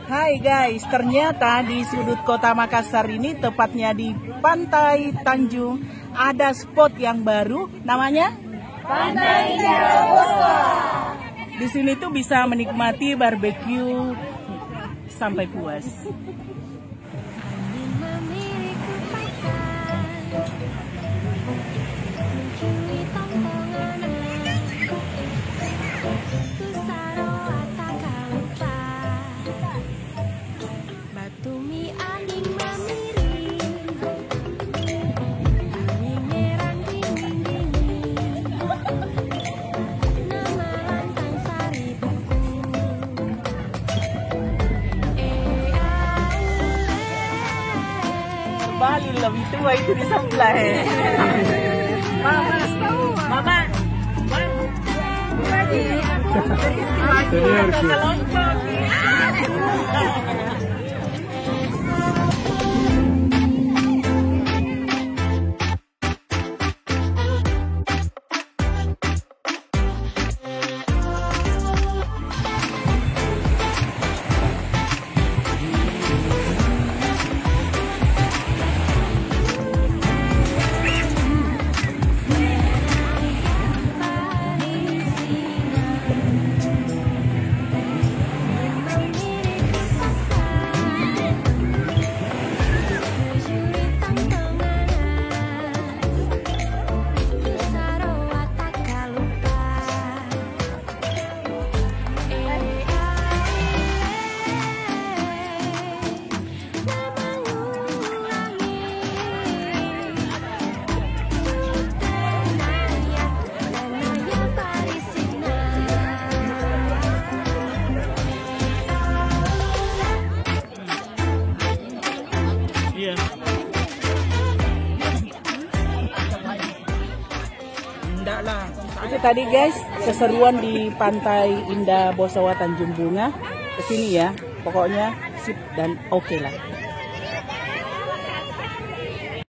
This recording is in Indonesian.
Hai guys, ternyata di sudut kota Makassar ini, tepatnya di Pantai Tanjung, ada spot yang baru, namanya Pantai Indah Boswa. Di sini tuh bisa menikmati barbeque sampai puas. Bali lebih tua itu di sebelah. Mama, mama, itu tadi guys, keseruan di Pantai Indah Boswa Tanjung Bunga. Kesini ya, pokoknya sip dan oke lah.